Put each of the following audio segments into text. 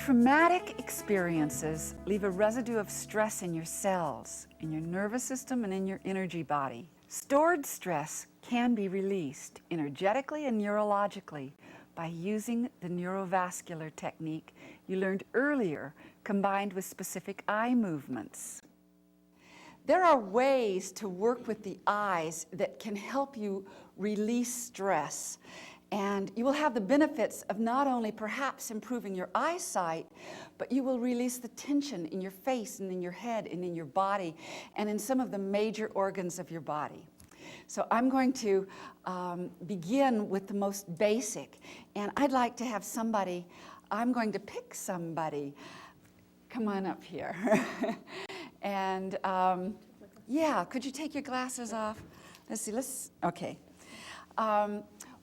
Traumatic experiences leave a residue of stress in your cells, in your nervous system, and in your energy body. Stored stress can be released energetically and neurologically by using the neurovascular technique you learned earlier, combined with specific eye movements. There are ways to work with the eyes that can help you release stress. And you will have the benefits of not only perhaps improving your eyesight, but you will release the tension in your face and in your head and in your body and in some of the major organs of your body. So I'm going to begin with the most basic. And I'd like to have somebody, I'm going to pick somebody. Come on up here. And yeah, could you take your glasses off? Let's see, okay.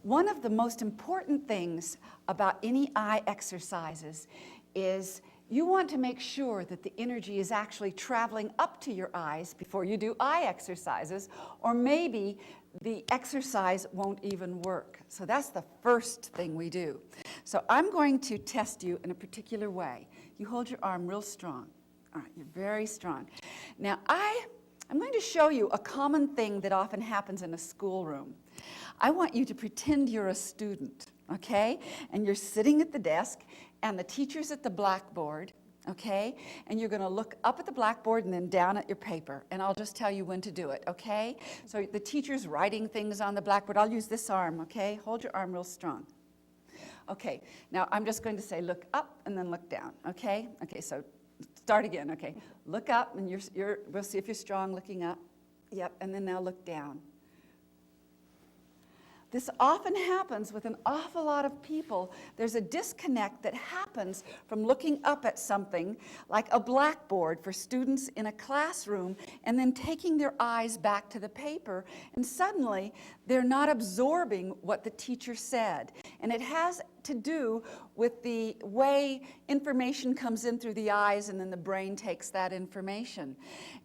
One of the most important things about any eye exercises is you want to make sure that the energy is actually traveling up to your eyes before you do eye exercises, or maybe the exercise won't even work. So that's the first thing we do. So I'm going to test you in a particular way. You hold your arm real strong. All right, you're very strong. Now I'm going to show you a common thing that often happens in a schoolroom. I want you to pretend you're a student, okay? And you're sitting at the desk, and the teacher's at the blackboard, okay? And you're going to look up at the blackboard and then down at your paper, and I'll just tell you when to do it, okay? So the teacher's writing things on the blackboard. I'll use this arm, okay? Hold your arm real strong. Okay, now I'm just going to say look up and then look down, okay? Okay, so start again, okay? Look up, and we'll see if you're strong looking up. Yep, and then now look down. This often happens with an awful lot of people. There's a disconnect that happens from looking up at something like a blackboard for students in a classroom and then taking their eyes back to the paper, and suddenly they're not absorbing what the teacher said. And it has to do with the way information comes in through the eyes and then the brain takes that information.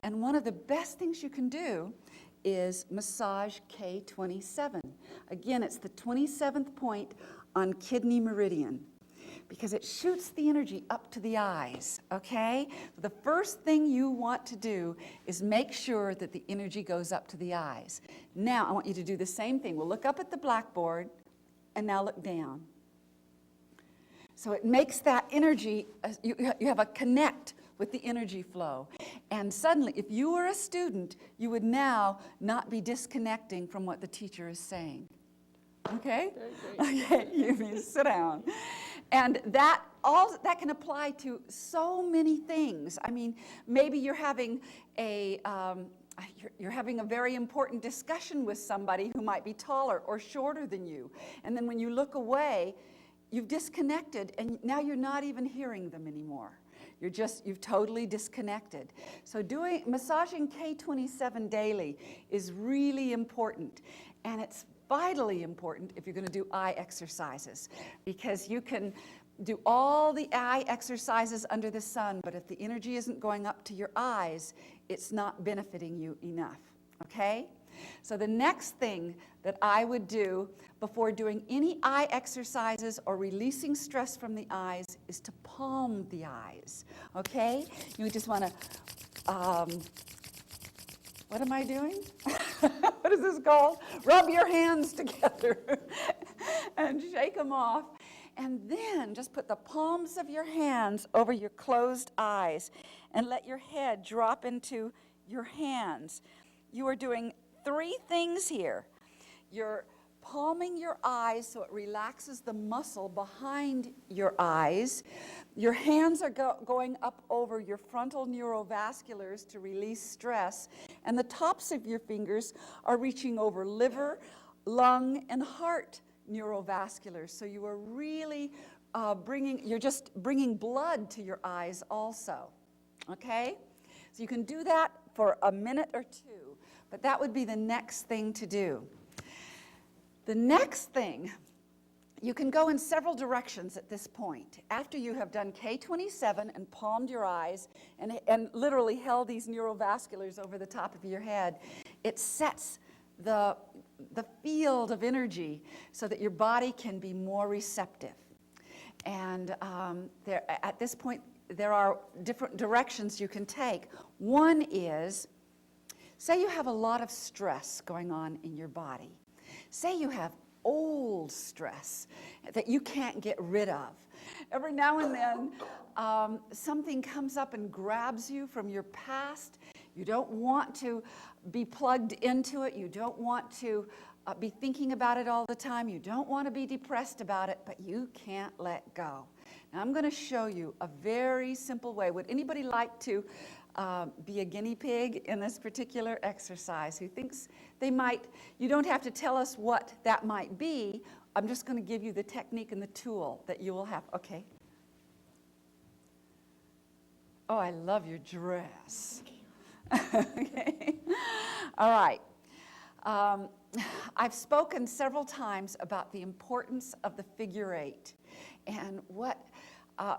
And one of the best things you can do is massage K27. Again, it's the 27th point on kidney meridian because it shoots the energy up to the eyes, okay? The first thing you want to do is make sure that the energy goes up to the eyes. Now, I want you to do the same thing. We'll look up at the blackboard and now look down. So it makes that energy, you have a connect with the energy flow. And suddenly, if you were a student, you would now not be disconnecting from what the teacher is saying. Okay? Okay, you mean sit down. And that can apply to so many things. I mean, maybe you're having a very important discussion with somebody who might be taller or shorter than you. And then when you look away, you've disconnected, and now you're not even hearing them anymore. You've totally disconnected. So massaging K27 daily is really important, and it's vitally important if you're going to do eye exercises, because you can do all the eye exercises under the sun, but if the energy isn't going up to your eyes, it's not benefiting you enough, okay? So the next thing that I would do before doing any eye exercises or releasing stress from the eyes is to palm the eyes, okay? You just want to, what am I doing? What is this called? Rub your hands together and shake them off. And then just put the palms of your hands over your closed eyes and let your head drop into your hands. You are doing 3 things here. You're palming your eyes so it relaxes the muscle behind your eyes. Your hands are going up over your frontal neurovasculars to release stress, and the tops of your fingers are reaching over liver, lung, and heart neurovasculars. So you are really bringing blood to your eyes also, okay? So you can do that for a minute or 2. But that would be the next thing to do. The next thing, you can go in several directions at this point. After you have done K27 and palmed your eyes and literally held these neurovasculars over the top of your head, it sets the field of energy so that your body can be more receptive. And at this point, there are different directions you can take. One is, say you have a lot of stress going on in your body. Say you have old stress that you can't get rid of. Every now and then, something comes up and grabs you from your past. You don't want to be plugged into it. You don't want to be thinking about it all the time. You don't want to be depressed about it, but you can't let go. Now, I'm going to show you a very simple way. Would anybody like to be a guinea pig in this particular exercise? Who thinks they might? You don't have to tell us what that might be. I'm just going to give you the technique and the tool that you will have. Okay. Oh, I love your dress. Okay. All right. I've spoken several times about the importance of the figure eight and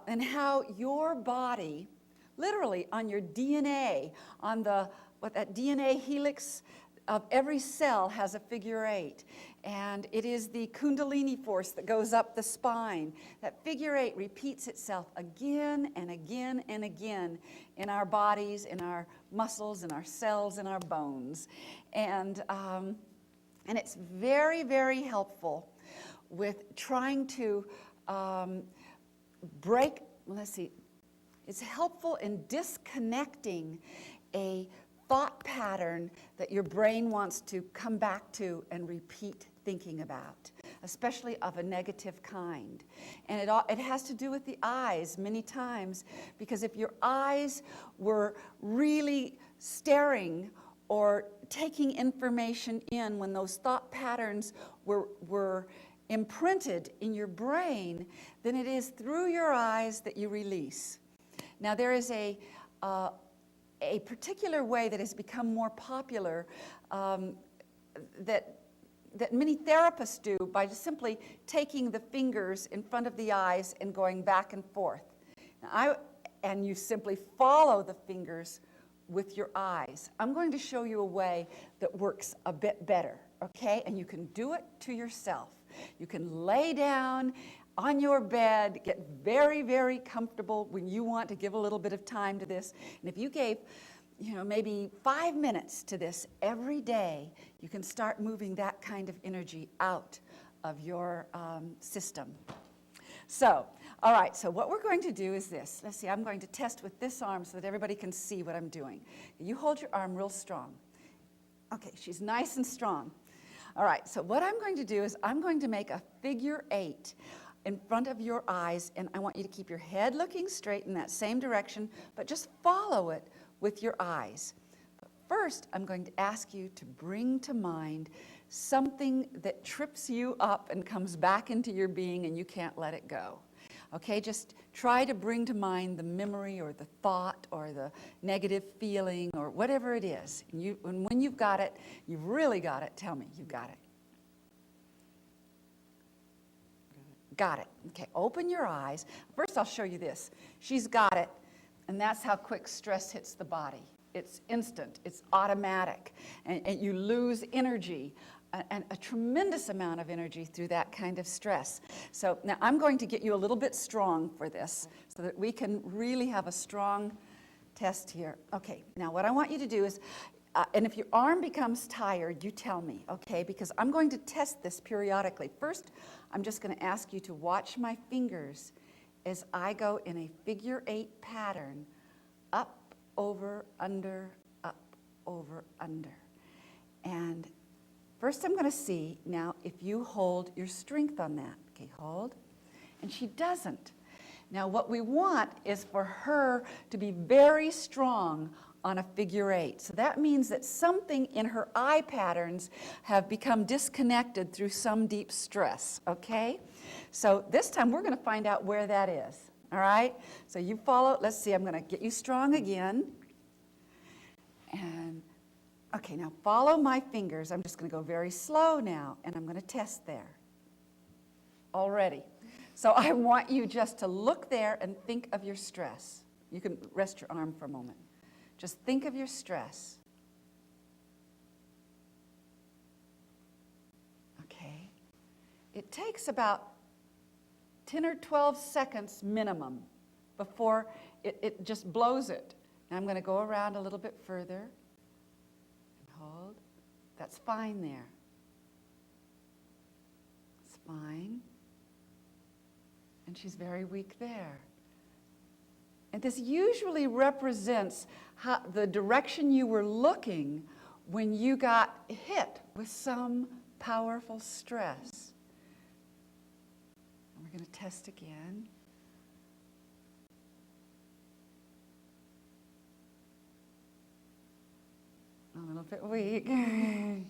and how your body, literally on your DNA, on that DNA helix of every cell has a figure eight. And it is the Kundalini force that goes up the spine. That figure eight repeats itself again and again and again in our bodies, in our muscles, in our cells, in our bones. And it's very, very helpful with trying to it's helpful in disconnecting a thought pattern that your brain wants to come back to and repeat thinking about, especially of a negative kind. And it has to do with the eyes many times, because if your eyes were really staring or taking information in when those thought patterns were imprinted in your brain, then it is through your eyes that you release. Now, there is a particular way that has become more popular that many therapists do by just simply taking the fingers in front of the eyes and going back and forth. And you simply follow the fingers with your eyes. I'm going to show you a way that works a bit better, okay? And you can do it to yourself. You can lay down on your bed, get very, very comfortable when you want to give a little bit of time to this. And if you gave, maybe 5 minutes to this every day, you can start moving that kind of energy out of your system. So, all right, so what we're going to do is this. Let's see, I'm going to test with this arm so that everybody can see what I'm doing. You hold your arm real strong. Okay, she's nice and strong. All right, so what I'm going to do is I'm going to make a figure eight in front of your eyes, and I want you to keep your head looking straight in that same direction, but just follow it with your eyes. But first, I'm going to ask you to bring to mind something that trips you up and comes back into your being and you can't let it go. Okay, just try to bring to mind the memory or the thought or the negative feeling or whatever it is. And when you've got it, you've really got it, tell me you've got it. Got it. Okay, open your eyes. First, I'll show you this. She's got it, and that's how quick stress hits the body. It's instant. It's automatic, and you lose energy, and a tremendous amount of energy through that kind of stress. So now I'm going to get you a little bit strong for this so that we can really have a strong test here. Okay, now what I want you to do is, and if your arm becomes tired, you tell me, okay? Because I'm going to test this periodically. First, I'm just going to ask you to watch my fingers as I go in a figure eight pattern, up, over, under, up, over, under. And first I'm going to see now if you hold your strength on that. Okay, hold. And she doesn't. Now what we want is for her to be very strong on a figure eight. So that means that something in her eye patterns have become disconnected through some deep stress, okay? So this time we're going to find out where that is, all right? So you follow, let's see, I'm going to get you strong again. And, okay, now follow my fingers. I'm just going to go very slow now, and I'm going to test there already. So I want you just to look there and think of your stress. You can rest your arm for a moment. Just think of your stress. Okay. It takes about 10 or 12 seconds minimum before it just blows it. Now I'm going to go around a little bit further. And hold. That's fine there. It's fine. And she's very weak there. And this usually represents the direction you were looking when you got hit with some powerful stress. And we're going to test again. A little bit weak. Okay.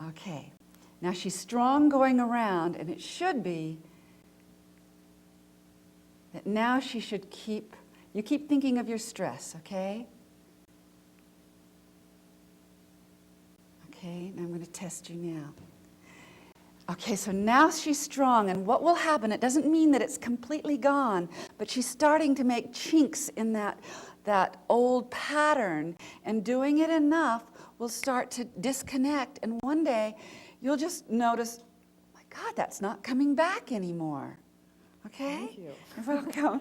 Okay. Now she's strong going around, and it should be that now she should you keep thinking of your stress, okay? Okay, and I'm going to test you now. Okay, so now she's strong, and what will happen, it doesn't mean that it's completely gone, but she's starting to make chinks in that old pattern, and doing it enough will start to disconnect, and one day you'll just notice, my God, that's not coming back anymore. Okay? Thank you. You're welcome.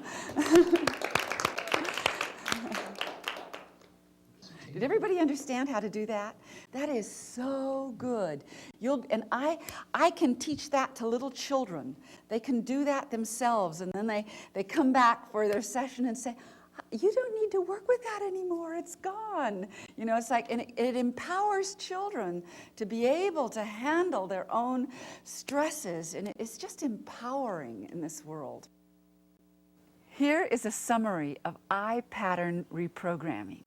Did everybody understand how to do that? That is so good. And I can teach that to little children. They can do that themselves, and then they come back for their session and say, you don't need to work with that anymore. It's gone. You know, it's like, and it empowers children to be able to handle their own stresses, and it's just empowering in this world. Here is a summary of eye pattern reprogramming.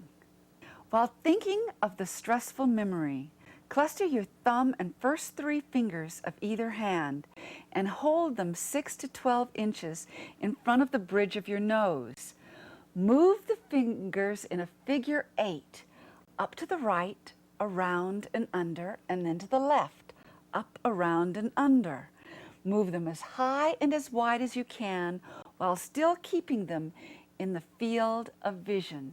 While thinking of the stressful memory, cluster your thumb and first 3 fingers of either hand and hold them 6 to 12 inches in front of the bridge of your nose. Move the fingers in a figure 8, up to the right, around and under, and then to the left, up, around, and under. Move them as high and as wide as you can while still keeping them in the field of vision.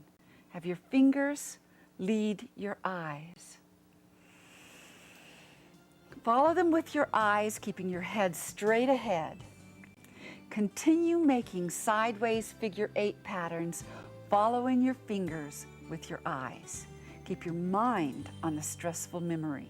Have your fingers lead your eyes. Follow them with your eyes, keeping your head straight ahead. Continue making sideways figure 8 patterns, following your fingers with your eyes. Keep your mind on the stressful memory.